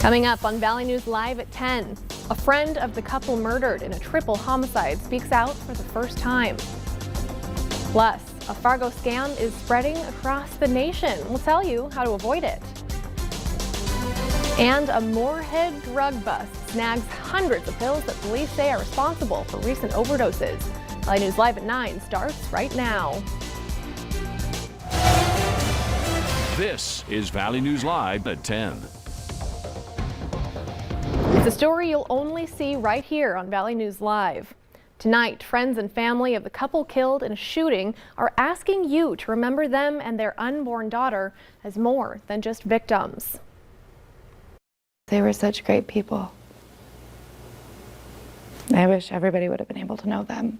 Coming up on Valley News Live at 10, a friend of the couple murdered in a triple homicide speaks out for the first time. Plus, a Fargo scam is spreading across the nation. We'll tell you how to avoid it. And a Moorhead drug bust snags hundreds of pills that police say are responsible for recent overdoses. Valley News Live at 9 starts right now. This is Valley News Live at 10. It's a story you'll only see right here on Valley News Live. Tonight, friends and family of the couple killed in a shooting are asking you to remember them and their unborn daughter as more than just victims. They were such great people. I wish everybody would have been able to know them.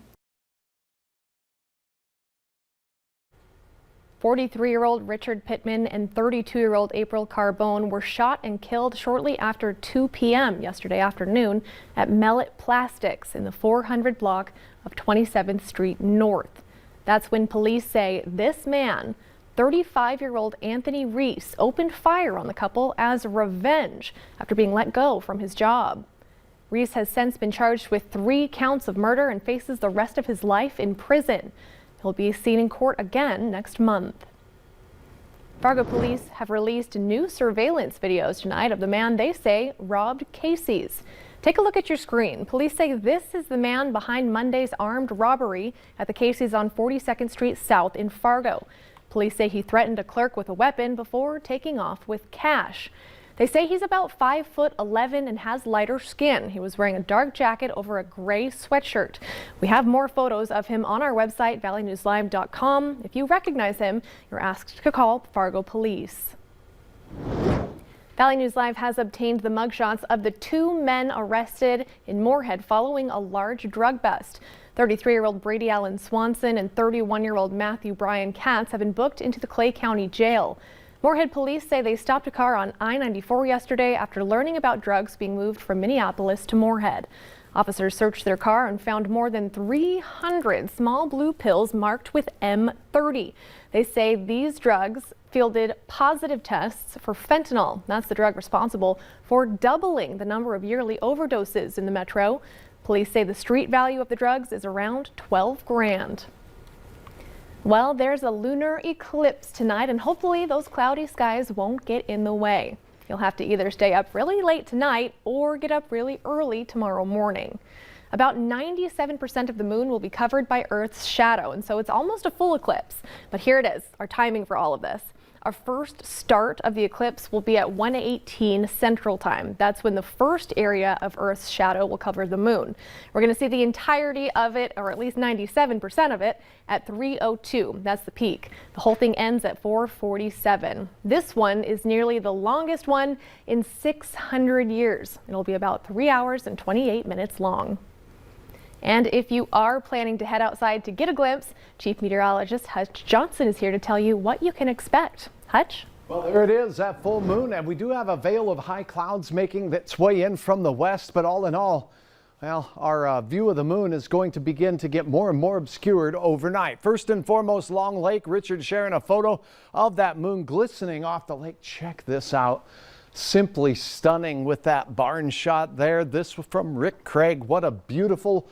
43-year-old Richard Pittman and 32-year-old April Carbone were shot and killed shortly after 2 p.m. yesterday afternoon at Mellet Plastics in the 400 block of 27th Street North. That's when police say this man, 35-year-old Anthony Reese, opened fire on the couple as revenge after being let go from his job. Reese has since been charged with 3 counts of murder and faces the rest of his life in prison. He'll be seen in court again next month. Fargo police have released new surveillance videos tonight of the man they say robbed Casey's. Take a look at your screen. Police say this is the man behind Monday's armed robbery at the Casey's on 42nd Street South in Fargo. Police say he threatened a clerk with a weapon before taking off with cash. They say he's about 5'11" and has lighter skin. He was wearing a dark jacket over a gray sweatshirt. We have more photos of him on our website, valleynewslive.com. If you recognize him, you're asked to call Fargo Police. Valley News Live has obtained the mugshots of the 2 men arrested in Moorhead following a large drug bust. 33-year-old Brady Allen Swanson and 31-year-old Matthew Brian Katz have been booked into the Clay County Jail. Moorhead police say they stopped a car on I-94 yesterday after learning about drugs being moved from Minneapolis to Moorhead. Officers searched their car and found more than 300 small blue pills marked with M30. They say these drugs fielded positive tests for fentanyl. That's the drug responsible for doubling the number of yearly overdoses in the metro. Police say the street value of the drugs is around 12 grand. Well, there's a lunar eclipse tonight, and hopefully those cloudy skies won't get in the way. You'll have to either stay up really late tonight or get up really early tomorrow morning. About 97% of the moon will be covered by Earth's shadow, and so it's almost a full eclipse. But here it is, our timing for all of this. Our first start of the eclipse will be at 1:18 Central Time. That's when the first area of Earth's shadow will cover the moon. We're going to see the entirety of it, or at least 97% of it, at 3:02. That's the peak. The whole thing ends at 4:47. This one is nearly the longest one in 600 years. It'll be about 3 hours and 28 minutes long. And if you are planning to head outside to get a glimpse, Chief Meteorologist Hutch Johnson is here to tell you what you can expect. Hutch? Well, there it is, that full moon, and we do have a veil of high clouds making its way in from the west, but all in all, well, our view of the moon is going to begin to get more and more obscured overnight. First and foremost, Long Lake. Richard sharing a photo of that moon glistening off the lake. Check this out. Simply stunning with that barn shot there. This was from Rick Craig. What a beautiful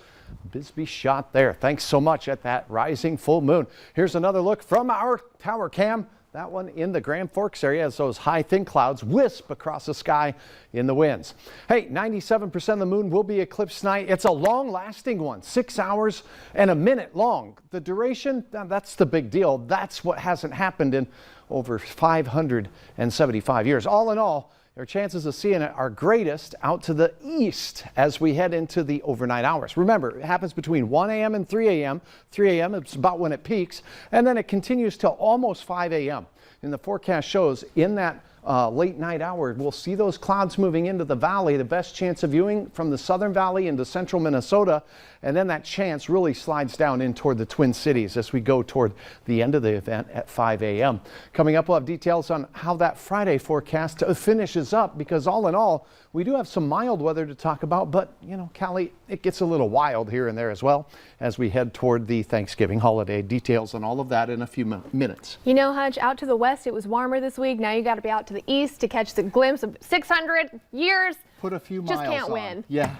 Bisbee shot there. Thanks so much at that rising full moon. Here's another look from our tower cam. That one in the Grand Forks area as those high thin clouds wisp across the sky in the winds. Hey, 97% of the moon will be eclipsed tonight. It's a long lasting one, 6 hours and a minute long. The duration, that's the big deal. That's what hasn't happened in over 575 years. All in all, their chances of seeing it are greatest out to the east as we head into the overnight hours. Remember, it happens between 1 a.m. and 3 a.m. 3 a.m. is about when it peaks, and then it continues till almost 5 a.m. And the forecast shows in that late night hour, we'll see those clouds moving into the valley. The best chance of viewing from the southern valley into central Minnesota, and then that chance really slides down in toward the Twin Cities as we go toward the end of the event at 5 a.m. Coming up, we'll have details on how that Friday forecast finishes up, because all in all, we do have some mild weather to talk about, but you know, Callie, it gets a little wild here and there as well as we head toward the Thanksgiving holiday. Details on all of that in a few minutes. You know, Hutch, out to the west, it was warmer this week. Now you got to be out to to the east to catch the glimpse of 600 years. Put a few Just miles can't on. win. Yeah.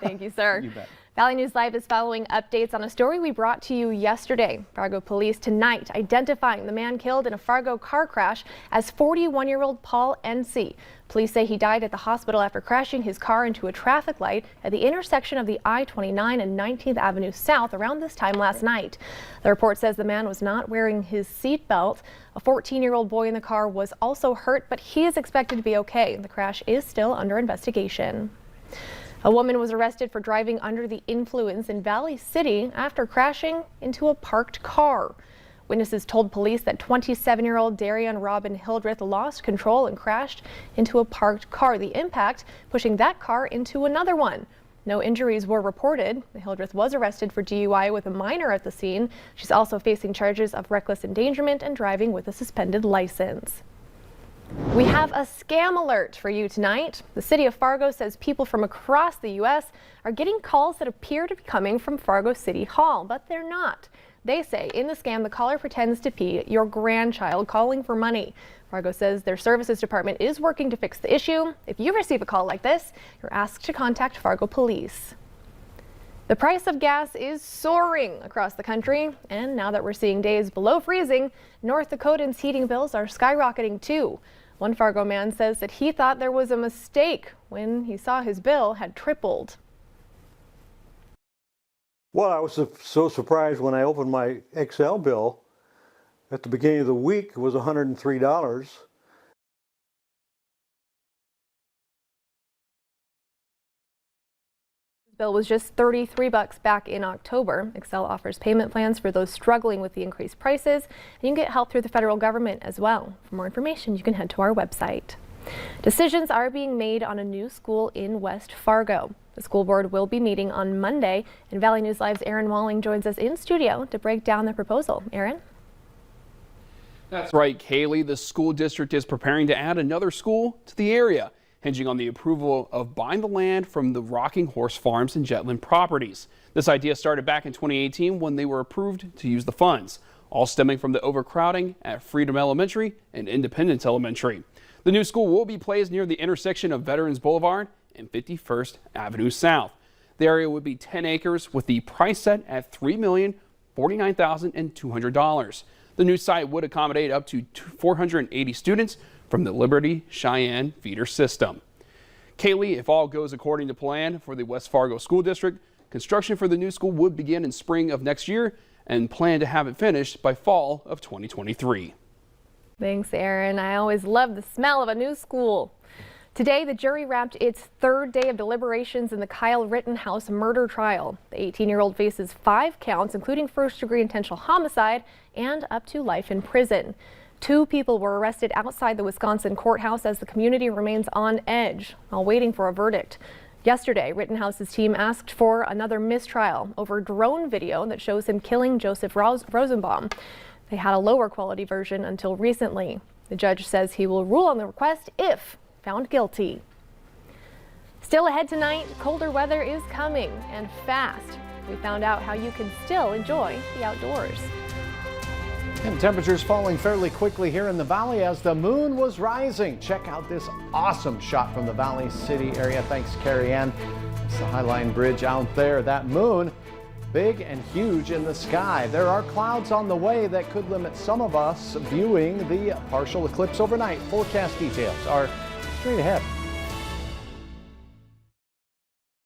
Thank you, sir. You bet. Valley News Live is following updates on a story we brought to you yesterday. Fargo police tonight identifying the man killed in a Fargo car crash as 41-year-old Paul NC. Police say he died at the hospital after crashing his car into a traffic light at the intersection of the I-29 and 19th Avenue South around this time last night. The report says the man was not wearing his seat belt. A 14-year-old boy in the car was also hurt, but he is expected to be okay. The crash is still under investigation. A woman was arrested for driving under the influence in Valley City after crashing into a parked car. Witnesses told police that 27-year-old Darian Robin Hildreth lost control and crashed into a parked car. The impact pushing that car into another one. No injuries were reported. Hildreth was arrested for DUI with a minor at the scene. She's also facing charges of reckless endangerment and driving with a suspended license. We have a scam alert for you tonight. The city of Fargo says people from across the U.S. are getting calls that appear to be coming from Fargo City Hall, but they're not. They say in the scam, the caller pretends to be your grandchild calling for money. Fargo says their services department is working to fix the issue. If you receive a call like this, you're asked to contact Fargo Police. The price of gas is soaring across the country, and now that we're seeing days below freezing, North Dakotans' heating bills are skyrocketing too. One Fargo man says that he thought there was a mistake when he saw his bill had tripled. Well, I was so surprised when I opened my Excel bill. At the beginning of the week, it was $103. Bill was just $33 back in October. Excel offers payment plans for those struggling with the increased prices, and you can get help through the federal government as well. For more information, you can head to our website. Decisions are being made on a new school in West Fargo. The school board will be meeting on Monday, and Valley News Live's Aaron Walling joins us in studio to break down the proposal. Aaron? That's right, Kaylee. The school district is preparing to add another school to the area, hinging on the approval of buying the land from the Rocking Horse Farms and Jetland Properties. This idea started back in 2018 when they were approved to use the funds, all stemming from the overcrowding at Freedom Elementary and Independence Elementary. The new school will be placed near the intersection of Veterans Boulevard and 51st Avenue South. The area would be 10 acres with the price set at $3,049,200. The new site would accommodate up to 480 students from the Liberty Cheyenne feeder system. Kaylee, if all goes according to plan for the West Fargo School District, construction for the new school would begin in spring of next year and plan to have it finished by fall of 2023. Thanks, Aaron. I always love the smell of a new school. Today, the jury wrapped its third day of deliberations in the Kyle Rittenhouse murder trial. The 18-year-old faces 5 counts, including first-degree intentional homicide and up to life in prison. 2 people were arrested outside the Wisconsin courthouse as the community remains on edge while waiting for a verdict. Yesterday, Rittenhouse's team asked for another mistrial over drone video that shows him killing Joseph Rosenbaum. They had a lower quality version until recently. The judge says he will rule on the request if found guilty. Still ahead tonight, colder weather is coming and fast. We found out how you can still enjoy the outdoors. And temperatures falling fairly quickly here in the valley as the moon was rising. Check out this awesome shot from the Valley City area. Thanks, Carrie Ann. It's the Highline Bridge out there. That moon, big and huge in the sky. There are clouds on the way that could limit some of us viewing the partial eclipse overnight. Forecast details are straight ahead.